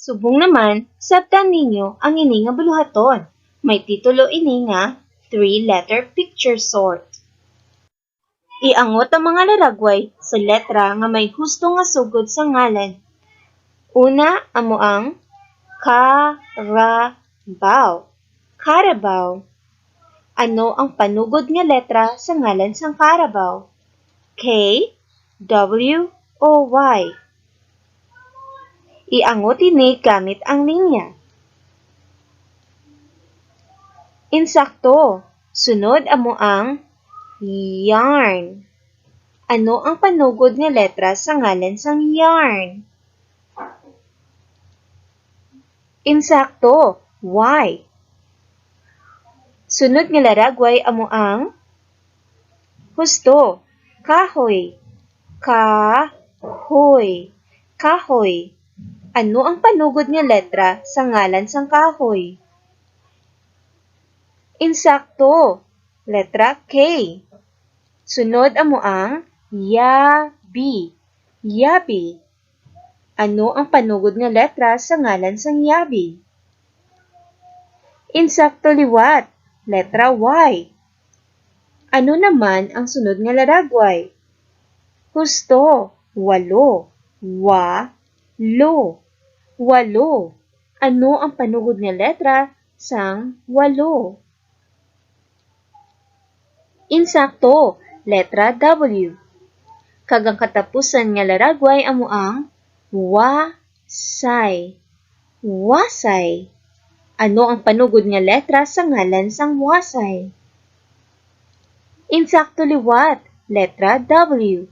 Subong naman, sabtan ninyo ang ini nga buluhaton. May titulo ini nga 3-letter picture sort. Iangot ang mga laragway sa letra nga may husto nga sugod sa ngalan. Una, amo ang Carabao. Carabao. Ano ang panugod nga letra sa ngalan sang Carabao? K, W, o Y? Iangot ini gamit ang linya. Insakto. Sunod amo ang yarn. Ano ang panugod nga letra sa ngalan sang yarn? Insakto. Y. Sunod nga laragway amo ang husto. Kahoy. Kahoy. Kahoy. Ano ang panugod nga letra sa ngalan sang kahoy? Insakto. Letra K. Sunod amo ang yabi. Yabi. Ano ang panugod nga letra sa ngalan sang yabi? Insakto liwat. Letra Y. Ano naman ang sunod nga laragway? Husto. Walo. Walo. Walo. Ano ang panugod nga letra sang walo? Insakto. Letra W. Kagang katapusan nga laragway amo ang wasay. Wasay. Ano ang panugod nga letra sa ngalan sang wasay? Insakto liwat. Letra W.